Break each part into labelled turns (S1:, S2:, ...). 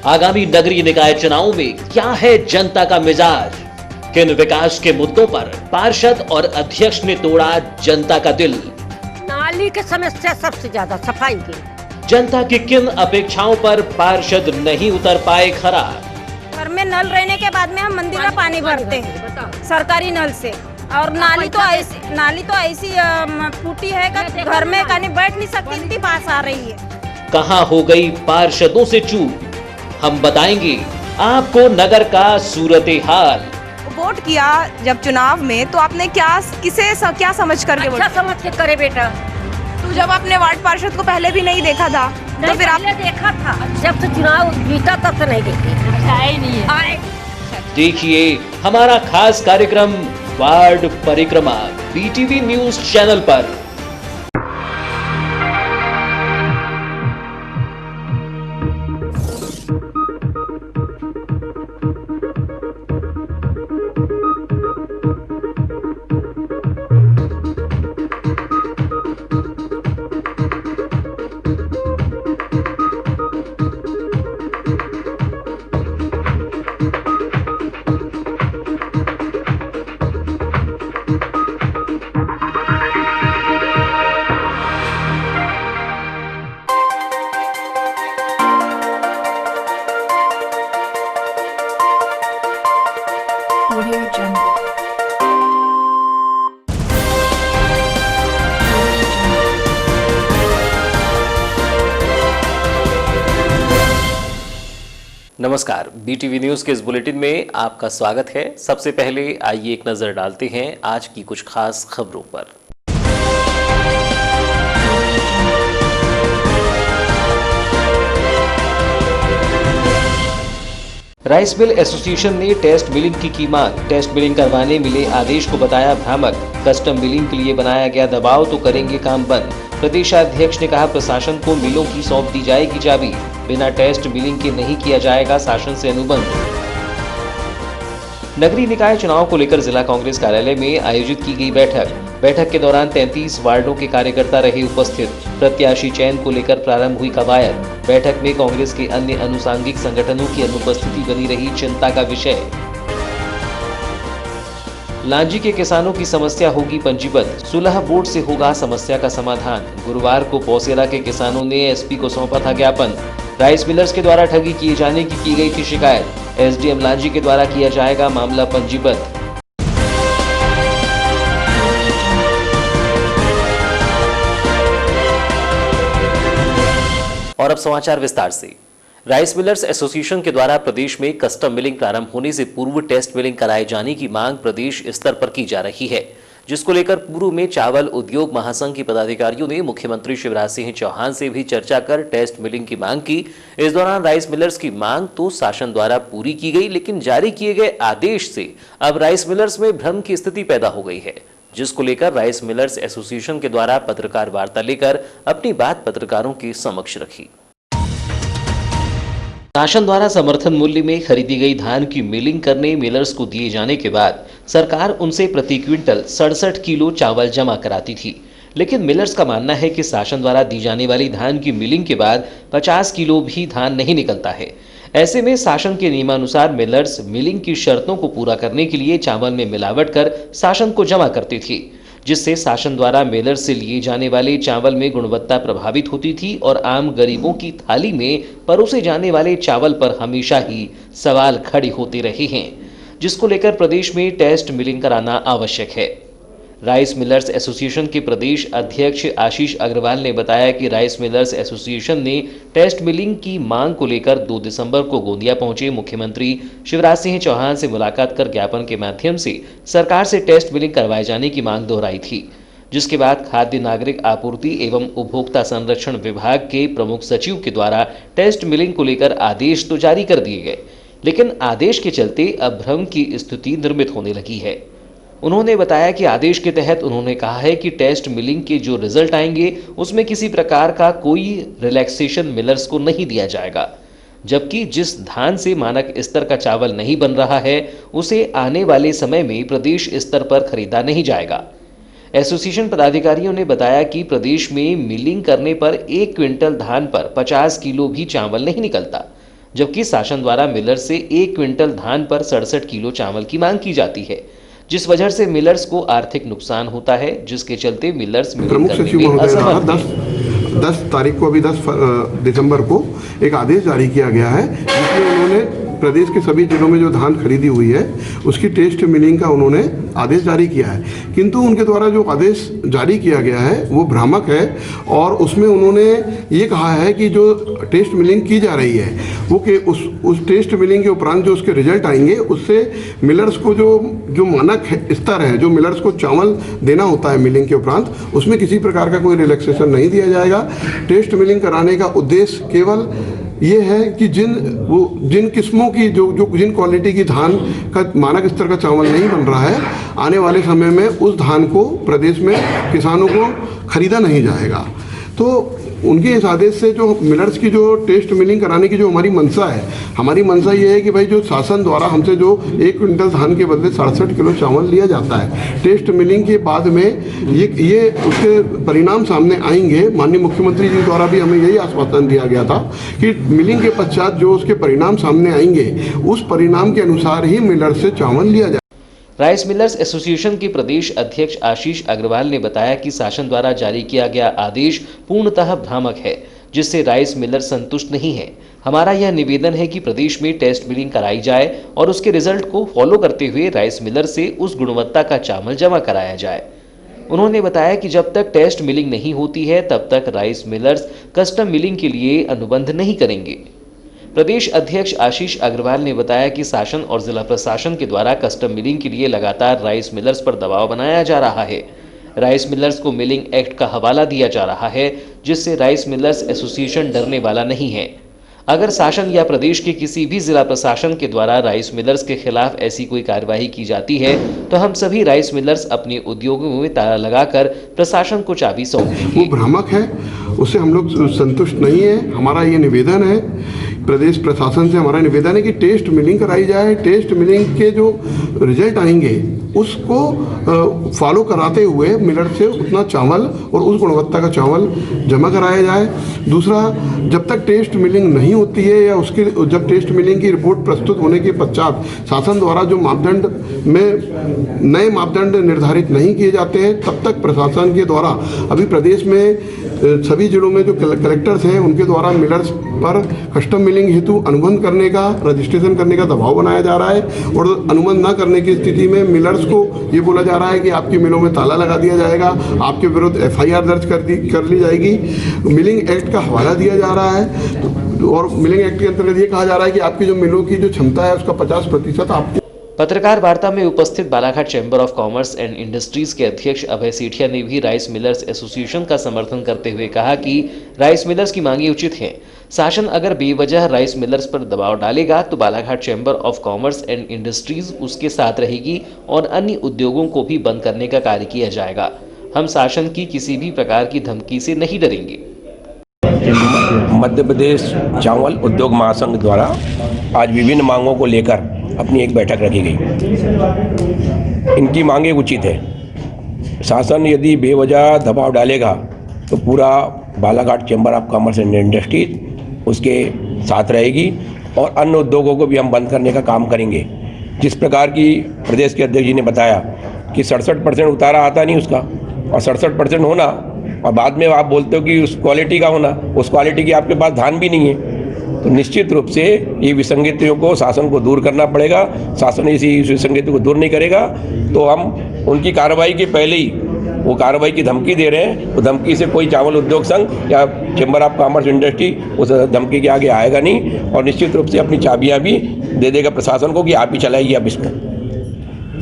S1: आगामी नगरीय निकाय चुनाव में क्या है जनता का मिजाज? किन विकास के मुद्दों पर पार्षद और अध्यक्ष ने तोड़ा जनता का दिल?
S2: नाली की समस्या सबसे ज्यादा, सफाई की।
S1: जनता की किन अपेक्षाओं पर पार्षद नहीं उतर पाए खरा?
S3: घर में नल रहने के बाद में हम मंदिर का पानी भरते हैं सरकारी नल से, और नाली तो ऐसी फूटी है कि घर में कहीं बैठ नहीं सकती, इतनी पास आ रही है।
S1: कहां हो गई पार्षदों से चूक? हम बताएंगे आपको नगर का सूरत हाल।
S4: वोट किया जब चुनाव में, तो आपने क्या समझ करके
S2: अच्छा समझ के करे बेटा।
S4: तो जब आपने वार्ड पार्षद को पहले भी नहीं देखा था, तो फिर आपने
S2: देखा था? जब से चुनाव जीता तब से नहीं देखी, आए नहीं है।
S1: देखिए हमारा खास कार्यक्रम वार्ड परिक्रमा BTV न्यूज चैनल पर।
S5: Audio Jungle.
S1: नमस्कार, BTV न्यूज के इस बुलेटिन में आपका स्वागत है। सबसे पहले आइए एक नजर डालते हैं आज की कुछ खास खबरों पर। राइस मिल एसोसिएशन ने टेस्ट मिलिंग की मांग। टेस्ट मिलिंग करवाने मिले आदेश को बताया भ्रामक। कस्टम मिलिंग के लिए बनाया गया दबाव तो करेंगे काम बंद। प्रदेशाध्यक्ष ने कहा प्रशासन को मिलों की सौंप दी जाएगी चाबी। बिना टेस्ट मिलिंग के नहीं किया जाएगा शासन से अनुबंध। नगरीय निकाय चुनाव को लेकर जिला कांग्रेस कार्यालय में आयोजित की गई बैठक के दौरान 33 वार्डों के कार्यकर्ता रहे उपस्थित। प्रत्याशी चयन को लेकर प्रारंभ हुई कवायद। बैठक में कांग्रेस के अन्य अनुसांगिक संगठनों की अनुपस्थिति बनी रही चिंता का विषय। लांजी के किसानों की समस्या होगी पंजीबद्ध। सुलह बोर्ड से होगा समस्या का समाधान। गुरुवार को पौसेला के किसानों ने एसपी को सौंपा था ज्ञापन। राइस मिलर्स के द्वारा ठगी किए जाने की गई थी शिकायत। एसडीएम लांजी के द्वारा किया जाएगा मामला पंजीबद्ध। और अब समाचार विस्तार से। राइस मिलर्स एसोसिएशन के द्वारा प्रदेश में कस्टम मिलिंग प्रारंभ होने से पूर्व टेस्ट मिलिंग कराए जाने की मांग प्रदेश स्तर पर की जा रही है, जिसको लेकर पूर्व में चावल उद्योग महासंघ के पदाधिकारियों ने मुख्यमंत्री शिवराज सिंह चौहान से भी चर्चा कर टेस्ट मिलिंग की मांग की। इस दौरान राइस मिलर्स की मांग तो शासन द्वारा पूरी की गई, लेकिन जारी किए गए आदेश से अब राइस मिलर्स में भ्रम की स्थिति पैदा हो गई है, जिसको लेकर राइस मिलर्स एसोसिएशन के द्वारा पत्रकार वार्ता लेकर अपनी बात पत्रकारों के समक्ष रखी। शासन द्वारा समर्थन मूल्य में खरीदी गई धान की मिलिंग करने मिलर्स को दिए जाने के बाद सरकार उनसे प्रति क्विंटल 67 किलो चावल जमा कराती थी, लेकिन मिलर्स का मानना है कि शासन द्वारा दी जाने वाली धान की मिलिंग के बाद 50 किलो भी धान नहीं निकलता है। ऐसे में शासन के नियमानुसार मिलर्स मिलिंग की शर्तों को पूरा करने के लिए चावल में मिलावट कर शासन को जमा करती थी, जिससे शासन द्वारा मिलर से लिए जाने वाले चावल में गुणवत्ता प्रभावित होती थी और आम गरीबों की थाली में परोसे जाने वाले चावल पर हमेशा ही सवाल खड़े होते रहे हैं, जिसको लेकर प्रदेश में टेस्ट मिलिंग कराना आवश्यक है। राइस मिलर्स एसोसिएशन के प्रदेश अध्यक्ष आशीष अग्रवाल ने बताया कि राइस मिलर्स एसोसिएशन ने टेस्ट मिलिंग की मांग को लेकर 2 दिसंबर को गोंदिया पहुंचे मुख्यमंत्री शिवराज सिंह चौहान से मुलाकात कर ज्ञापन के माध्यम से सरकार से टेस्ट मिलिंग करवाए जाने की मांग दोहराई थी, जिसके बाद खाद्य नागरिक आपूर्ति एवं उपभोक्ता संरक्षण विभाग के प्रमुख सचिव के द्वारा टेस्ट मिलिंग को लेकर आदेश तो जारी कर दिए गए, लेकिन आदेश के चलते अब भ्रम की स्थिति निर्मित होने लगी है। उन्होंने बताया कि आदेश के तहत उन्होंने कहा है कि टेस्ट मिलिंग के जो रिजल्ट आएंगे उसमें किसी प्रकार का कोई रिलैक्सेशन मिलर्स को नहीं दिया जाएगा, जबकि जिस धान से मानक स्तर का चावल नहीं बन रहा है उसे आने वाले समय में प्रदेश स्तर पर खरीदा नहीं जाएगा। एसोसिएशन पदाधिकारियों ने बताया कि प्रदेश में मिलिंग करने पर 1 क्विंटल धान पर 50 किलो भी चावल नहीं निकलता, जबकि शासन द्वारा मिलर से 1 क्विंटल धान पर 67 किलो चावल की मांग की जाती है, जिस वजह से मिलर्स को आर्थिक नुकसान होता है, जिसके चलते मिलर्स
S5: प्रमुख सचिव महोदय 10 तारीख को, अभी 10 दिसंबर को एक आदेश जारी किया गया है, जिसमें उन्होंने प्रदेश के सभी जिलों में जो धान खरीदी हुई है उसकी टेस्ट मिलिंग का उन्होंने आदेश जारी किया है। किंतु उनके द्वारा जो आदेश जारी किया गया है वो भ्रामक है और उसमें उन्होंने ये कहा है कि जो टेस्ट मिलिंग की जा रही है वो कि उस टेस्ट मिलिंग के उपरांत जो उसके रिजल्ट आएंगे उससे मिलर्स को जो मानक स्तर है, जो मिलर्स को चावल देना होता है मिलिंग के उपरांत, उसमें किसी प्रकार का कोई रिलैक्सेशन नहीं दिया जाएगा। टेस्ट मिलिंग कराने का उद्देश्य केवल ये है कि जिन किस्मों की जिन क्वालिटी की धान का मानक स्तर का चावल नहीं बन रहा है, आने वाले समय में उस धान को प्रदेश में किसानों को खरीदा नहीं जाएगा। तो उनके इस आदेश से जो मिलर्स की जो टेस्ट मिलिंग कराने की जो हमारी मंशा है, हमारी मंशा ये है कि भाई जो शासन द्वारा हमसे जो 1 क्विंटल धान के बदले 67 किलो चावल लिया जाता है, टेस्ट मिलिंग के बाद में ये उसके परिणाम सामने आएंगे। माननीय मुख्यमंत्री जी द्वारा भी हमें यही आश्वासन दिया गया था कि मिलिंग के पश्चात जो उसके परिणाम सामने आएंगे उस परिणाम के अनुसार ही मिलर से चावल लिया जाए।
S1: राइस मिलर्स एसोसिएशन के प्रदेश अध्यक्ष आशीष अग्रवाल ने बताया कि शासन द्वारा जारी किया गया आदेश पूर्णतः भ्रामक है, जिससे राइस मिलर संतुष्ट नहीं है। हमारा यह निवेदन है कि प्रदेश में टेस्ट मिलिंग कराई जाए और उसके रिजल्ट को फॉलो करते हुए राइस मिलर से उस गुणवत्ता का चावल जमा कराया जाए। उन्होंने बताया कि जब तक टेस्ट मिलिंग नहीं होती है तब तक राइस मिलर्स कस्टम मिलिंग के लिए अनुबंध नहीं करेंगे। प्रदेश अध्यक्ष आशीष अग्रवाल ने बताया कि शासन और जिला प्रशासन के द्वारा कस्टम मिलिंग के लिए लगातार राइस मिलर्स पर दबाव बनाया जा रहा है। राइस मिलर्स को मिलिंग एक्ट का हवाला दिया जा रहा है, जिससे राइस मिलर्स एसोसिएशन डरने वाला नहीं है। अगर शासन या प्रदेश के किसी भी जिला प्रशासन के द्वारा राइस मिलर्स के खिलाफ ऐसी कोई कार्यवाही की जाती है तो हम सभी राइस मिलर्स अपने उद्योगों में ताला लगाकर प्रशासन को चाबी सौंप देंगे।
S5: वो भ्रामक है, उससे हम लोग संतुष्ट नहीं है। हमारा ये निवेदन है, प्रदेश प्रशासन से हमारा निवेदन है कि टेस्ट मिलिंग कराई जाए। टेस्ट मिलिंग के जो रिजल्ट आएंगे उसको फॉलो कराते हुए मिलर से उतना चावल और उस गुणवत्ता का चावल जमा कराया जाए। दूसरा, जब तक टेस्ट मिलिंग नहीं होती है या जब टेस्ट मिलिंग की रिपोर्ट प्रस्तुत होने के पश्चात शासन द्वारा जो मापदंड में नए मापदंड निर्धारित नहीं किए जाते हैं, तब तक प्रशासन के द्वारा अभी प्रदेश में सभी जिलों में जो कलेक्टर्स हैं उनके द्वारा मिलर्स पर कस्टम मिलिंग हेतु अनुबंध करने का, रजिस्ट्रेशन करने का दबाव बनाया जा रहा है और अनुबंध न करने की स्थिति में मिलर्स को ये बोला जा रहा है कि आपकी मिलों में ताला लगा दिया जाएगा, आपके विरुद्ध FIR दर्ज कर ली जाएगी। मिलिंग एक्ट का हवाला दिया जा रहा है और मिलिंग एक्ट के अंतर्गत ये कहा जा रहा है कि आपकी जो मिलों की जो क्षमता है उसका 50% आपको।
S1: पत्रकार वार्ता में उपस्थित Balaghat chamber of commerce and industries के अध्यक्ष अभय सेठिया ने भी राइस मिलर्स एसोसिएशन का समर्थन करते हुए कहा कि राइस मिलर्स की मांगे उचित हैं। शासन अगर बेवजह राइस मिलर्स पर दबाव डालेगा तो Balaghat chamber of commerce and industries उसके साथ रहेगी और अन्य उद्योगों को भी बंद करने का कार्य किया जाएगा। हम शासन की किसी भी प्रकार की धमकी से नहीं डरेंगे।
S6: मध्य प्रदेश चावल उद्योग महासंघ द्वारा आज विभिन्न मांगों को लेकर अपनी एक बैठक रखी गई। इनकी मांगे उचित है। शासन यदि बेवजह दबाव डालेगा तो पूरा Balaghat chamber of commerce and industries उसके साथ रहेगी और अन्य उद्योगों को भी हम बंद करने का काम करेंगे। जिस प्रकार की प्रदेश के अध्यक्ष जी ने बताया कि 67% उतारा आता नहीं उसका, और 67% होना और बाद में आप बोलते हो कि उस क्वालिटी का होना, उस क्वालिटी की आपके पास धान भी नहीं है, तो निश्चित रूप से ये विसंगतियों को शासन को दूर करना पड़ेगा। शासन इसी विसंगति को दूर नहीं करेगा तो हम उनकी कार्रवाई के पहले ही वो कार्रवाई की धमकी दे रहे हैं। वो धमकी से कोई चावल उद्योग संघ या चैम्बर ऑफ कॉमर्स इंडस्ट्री उस धमकी के आगे आएगा नहीं और निश्चित रूप से अपनी चाबियां भी दे देगा प्रशासन को कि आप ही चलाइए अब इसको।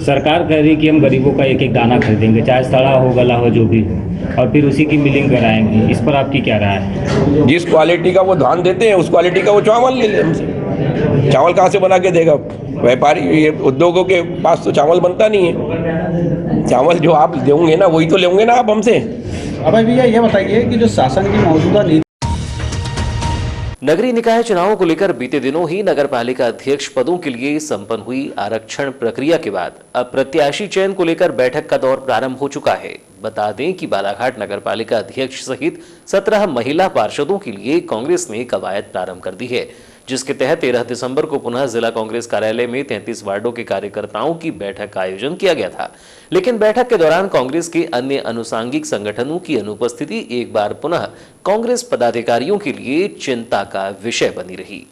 S7: सरकार कह रही कि हम गरीबों का एक एक दाना खरीदेंगे, चाहे सड़ा हो गला हो जो भी हो, और फिर उसी की मिलिंग कराएंगे। इस पर आपकी क्या राय है?
S6: जिस क्वालिटी का वो धान देते हैं उस क्वालिटी का वो चावल ले ले हमसे। चावल कहाँ से बना के देगा? व्यापारी ये उद्योगों के पास तो चावल बनता नहीं है। चावल जो आप देंगे ना वही तो लेंगे ना आप हमसे।
S8: अब भैया ये बताइए कि जो शासन की मौजूदा नीति
S1: नगरीय निकाय चुनावों को लेकर बीते दिनों ही नगरपालिका अध्यक्ष पदों के लिए संपन्न हुई आरक्षण प्रक्रिया के बाद अब प्रत्याशी चयन को लेकर बैठक का दौर प्रारंभ हो चुका है। बता दें कि बालाघाट नगरपालिका अध्यक्ष सहित 17 महिला पार्षदों के लिए कांग्रेस ने कवायद प्रारंभ कर दी है। जिसके तहत 13 दिसंबर को पुनः जिला कांग्रेस कार्यालय में 33 वार्डों के कार्यकर्ताओं की बैठक का आयोजन किया गया था। लेकिन बैठक के दौरान कांग्रेस के अन्य अनुषांगिक संगठनों की अनुपस्थिति एक बार पुनः कांग्रेस पदाधिकारियों के लिए चिंता का विषय बनी रही।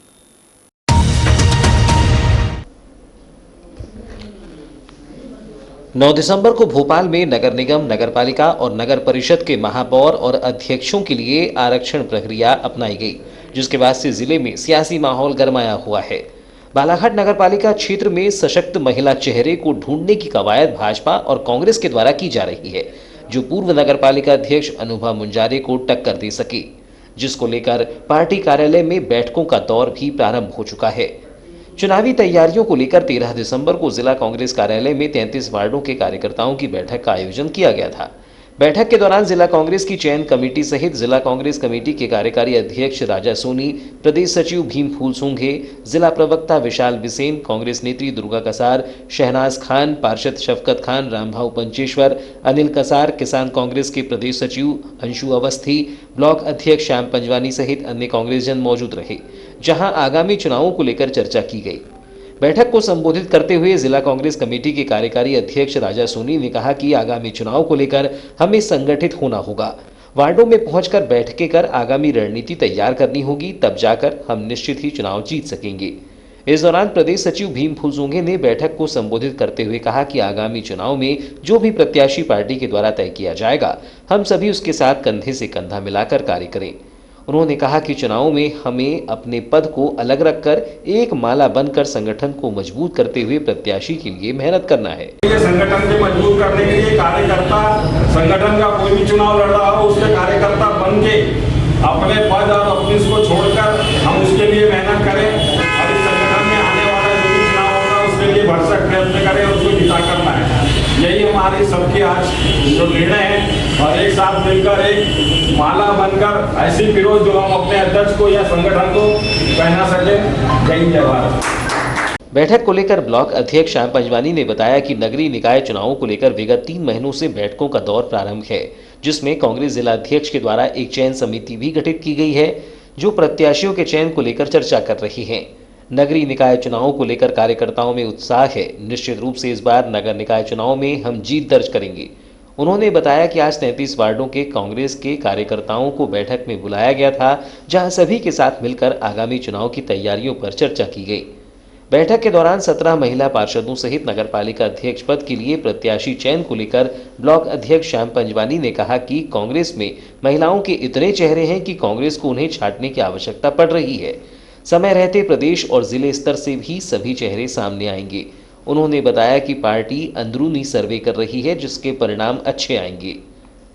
S1: 9 दिसंबर को भोपाल में नगर निगम, नगरपालिका और नगर परिषद के महापौर और अध्यक्षों के लिए आरक्षण प्रक्रिया अपनाई गई, जिसके बाद से जिले में सियासी माहौल गरमाया हुआ है। बालाघाट नगरपालिका क्षेत्र में सशक्त महिला चेहरे को ढूंढने की कवायद भाजपा और कांग्रेस के द्वारा की जा रही है, जो पूर्व नगरपालिका अध्यक्ष अनुभा मुंजारे को टक्कर दे सके, जिसको लेकर पार्टी कार्यालय में बैठकों का दौर भी प्रारंभ हो चुका है। चुनावी तैयारियों को लेकर 13 दिसंबर को जिला कांग्रेस कार्यालय में 33 वार्डों के कार्यकर्ताओं की बैठक का आयोजन किया गया था। बैठक के दौरान जिला कांग्रेस की चयन कमेटी सहित जिला कांग्रेस कमेटी के कार्यकारी अध्यक्ष राजा सोनी, प्रदेश सचिव भीम फूल सूंघे, जिला प्रवक्ता विशाल बिसेन, कांग्रेस नेत्री दुर्गा कसार, शहनाज खान, पार्षद शफकत खान, रामभाऊ पंचेश्वर, अनिल कसार, किसान कांग्रेस के प्रदेश सचिव अंशु अवस्थी, ब्लॉक अध्यक्ष श्याम पंजवानी सहित अन्य कांग्रेसजन मौजूद रहे, जहां आगामी चुनावों को लेकर चर्चा की गई। बैठक को संबोधित करते हुए जिला कांग्रेस कमेटी के कार्यकारी अध्यक्ष राजा सोनी ने कहा कि आगामी चुनाव को लेकर हमें संगठित होना होगा, वार्डों में पहुंचकर बैठकें कर आगामी रणनीति तैयार करनी होगी, तब जाकर हम निश्चित ही चुनाव जीत सकेंगे। इस दौरान प्रदेश सचिव भीम फूल सूंघे ने बैठक को संबोधित करते हुए कहा कि आगामी चुनाव में जो भी प्रत्याशी पार्टी के द्वारा तय किया जाएगा, हम सभी उसके साथ कंधे से कंधा मिलाकर कार्य करें। उन्होंने कहा कि चुनाव में हमें अपने पद को अलग रखकर एक माला बनकर संगठन को मजबूत करते हुए प्रत्याशी के लिए मेहनत करना है।
S9: संगठन को मजबूत करने के लिए कार्यकर्ता संगठन का कोई भी चुनाव लड़ रहा हो, उसके कार्यकर्ता बन के अपने पद और ऑफिस को छोड़कर हम उसके लिए मेहनत करें और इस संगठन में आने वाला जो भी चुनाव होगा उसके लिए भरसक प्रयत्न करें और उसको जिता करना है। यही हमारी सबकी आज जो निर्णय है और एक साथ मिलकर एक माला बनकर ऐसी फिरोज जो हम अपने अध्यक्ष को या संगठन को पहना सके। जय जय भारत।
S1: बैठक को लेकर ब्लॉक अध्यक्ष श्याम पंजवानी ने बताया कि नगरीय निकाय चुनावों को लेकर विगत 3 महीनों से बैठकों का दौर प्रारंभ है, जिसमें कांग्रेस जिला अध्यक्ष के द्वारा एक चयन समिति भी गठित की गई है, जो प्रत्याशियों के चयन को लेकर चर्चा कर रही है। नगरीय निकाय चुनावों को लेकर कार्यकर्ताओं में उत्साह है। निश्चित रूप से इस बार नगर निकाय चुनाव में हम जीत दर्ज करेंगे। उन्होंने बताया कि आज 33 वार्डों के कांग्रेस के कार्यकर्ताओं को बैठक में बुलाया गया था, जहां सभी के साथ मिलकर आगामी चुनाव की तैयारियों पर चर्चा की गई। बैठक के दौरान 17 महिला पार्षदों सहित नगरपालिका अध्यक्ष पद के लिए प्रत्याशी चयन को लेकर ब्लॉक अध्यक्ष श्याम पंजवानी ने कहा कि कांग्रेस में महिलाओं के इतने चेहरे हैं कि कांग्रेस को उन्हें छांटने की आवश्यकता पड़ रही है। समय रहते प्रदेश और जिले स्तर से भी सभी चेहरे सामने आएंगे। उन्होंने बताया कि पार्टी अंदरूनी सर्वे कर रही है, जिसके परिणाम अच्छे आएंगे।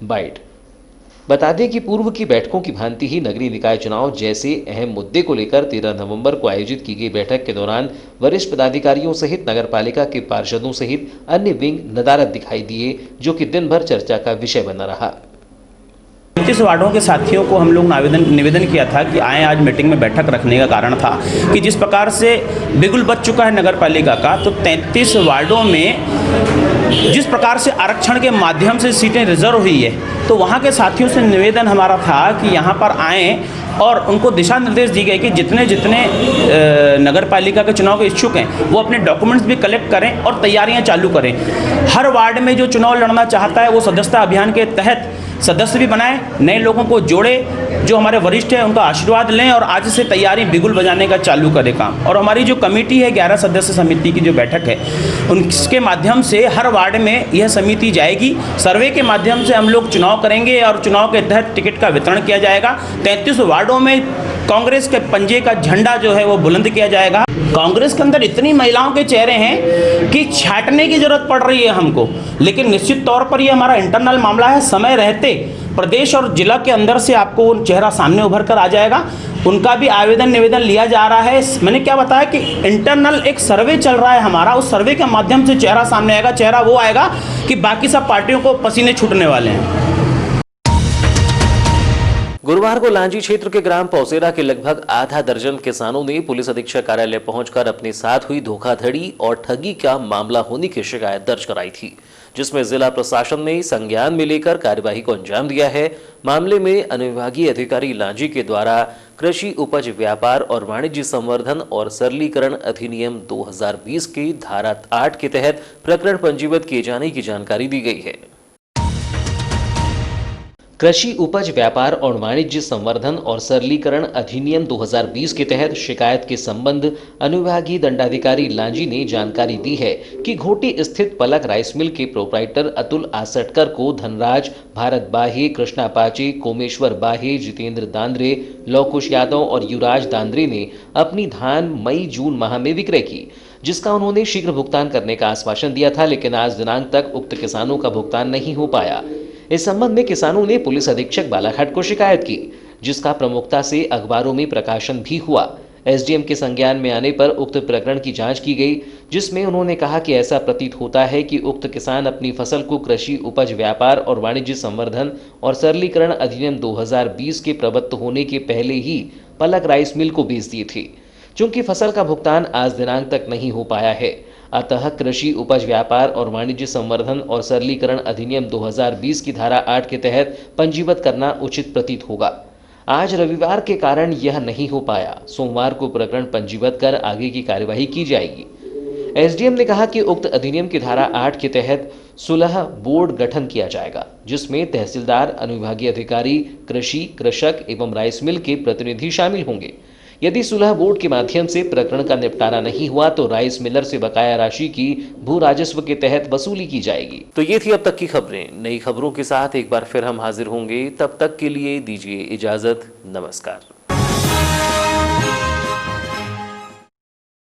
S1: बाइट। बता दें कि पूर्व की बैठकों की भांति ही नगरीय निकाय चुनाव जैसे अहम मुद्दे को लेकर 13 नवंबर को आयोजित की गई बैठक के दौरान वरिष्ठ पदाधिकारियों सहित नगरपालिका के पार्षदों सहित अन्य विंग नदारद दिखाई दिए, जो कि दिन भर चर्चा का विषय बना रहा।
S10: 33 वार्डों के साथियों को हम लोग निवेदन किया था कि आए आज मीटिंग में बैठक रखने का कारण था कि जिस प्रकार से बिगुल बच चुका है नगर पालिका का, तो 33 वार्डों में जिस प्रकार से आरक्षण के माध्यम से सीटें रिजर्व हुई है, तो वहाँ के साथियों से निवेदन हमारा था कि यहाँ पर आएँ और उनको दिशा निर्देश दी गए कि जितने नगर पालिका के चुनाव के इच्छुक हैं वो अपने डॉक्यूमेंट्स भी कलेक्ट करें और तैयारियां चालू करें। हर वार्ड में जो चुनाव लड़ना चाहता है वो सदस्यता अभियान के तहत सदस्य भी बनाए, नए लोगों को जोड़े, जो हमारे वरिष्ठ हैं उनका आशीर्वाद लें और आज से तैयारी बिगुल बजाने का चालू करें काम। और हमारी जो कमेटी है 11 सदस्य समिति की जो बैठक है, उनके माध्यम से हर वार्ड में यह समिति जाएगी। सर्वे के माध्यम से हम लोग चुनाव करेंगे और चुनाव के तहत टिकट का वितरण किया जाएगा। 33 वार्डों में कांग्रेस के पंजे का झंडा जो है वो बुलंद किया जाएगा। कांग्रेस के अंदर इतनी महिलाओं के चेहरे हैं कि छांटने की जरूरत पड़ रही है हमको, लेकिन निश्चित तौर पर ये हमारा इंटरनल मामला है। समय रहते प्रदेश और जिला के अंदर से आपको चेहरा सामने उभर कर आ जाएगा। उनका भी आवेदन निवेदन लिया जा रहा है। मैंने क्या बताया कि इंटरनल एक सर्वे चल रहा है हमारा, उस सर्वे के माध्यम से चेहरा सामने आएगा। चेहरा वो आएगा कि बाकी सब पार्टियों को पसीने छूटने वाले हैं।
S1: गुरुवार को लांजी क्षेत्र के ग्राम पौसेरा के लगभग आधा दर्जन किसानों ने पुलिस अधीक्षक कार्यालय पहुंचकर अपने साथ हुई धोखाधड़ी और ठगी का मामला होने की शिकायत दर्ज कराई थी, जिसमें जिला प्रशासन ने संज्ञान में लेकर कार्यवाही को अंजाम दिया है। मामले में अनुविभागीय अधिकारी लांजी के द्वारा कृषि उपज व्यापार और वाणिज्य संवर्धन और सरलीकरण अधिनियम 2020 की धारा 8 के तहत प्रकरण पंजीबद्ध किए जाने की जानकारी दी गई है। कृषि उपज व्यापार और वाणिज्य संवर्धन और सरलीकरण अधिनियम 2020 के तहत शिकायत के संबंध अनुविभागीय दंडाधिकारी लांजी ने जानकारी दी है कि घोटी स्थित पलक राइस मिल के प्रोप्राइटर अतुल आसटकर को धनराज, भारत बाहे, कृष्णा पाचे, कोमेश्वर बाहे, जितेंद्र दांद्रे, लौकुश यादव और युवराज दांद्रे ने अपनी धान मई-जून माह में विक्रय की, जिसका उन्होंने शीघ्र भुगतान करने का आश्वासन दिया था, लेकिन आज दिनांक तक उक्त किसानों का भुगतान नहीं हो पाया। इस संबंध में किसानों ने पुलिस अधीक्षक बालाघाट को शिकायत की, जिसका प्रमुखता से अखबारों में प्रकाशन भी हुआ। एसडीएम के संज्ञान में आने पर उक्त प्रकरण की जांच की गई, जिसमें उन्होंने कहा कि ऐसा प्रतीत होता है कि उक्त किसान अपनी फसल को कृषि उपज व्यापार और वाणिज्य संवर्धन और सरलीकरण अधिनियम 2020 के प्रवृत्त होने के पहले ही पलक राइस मिल को बेच दिए थे। चूंकि फसल का भुगतान आज दिनांक तक नहीं हो पाया है, अतः कृषि उपज व्यापार और वाणिज्य संवर्धन और सरलीकरण अधिनियम 2020 की धारा 8 के तहत पंजीबद्ध करना उचित प्रतीत होगा। आज रविवार के कारण यह नहीं हो पाया। सोमवार को प्रकरण पंजीबद्ध कर आगे की कार्यवाही की जाएगी। एसडीएम ने कहा कि उक्त अधिनियम की धारा 8 के तहत सुलह बोर्ड गठन किया जाएगा, जिसमें तहसीलदार, अनुविभागीय अधिकारी, कृषि, कृषक एवं राइस मिल के प्रतिनिधि शामिल होंगे। यदि सुलह बोर्ड के माध्यम से प्रकरण का निपटारा नहीं हुआ तो राइस मिलर से बकाया राशि की भू राजस्व के तहत वसूली की जाएगी। तो ये थी अब तक की खबरें। नई खबरों के साथ एक बार फिर हम हाजिर होंगे। तब तक के लिए दीजिए इजाजत। नमस्कार।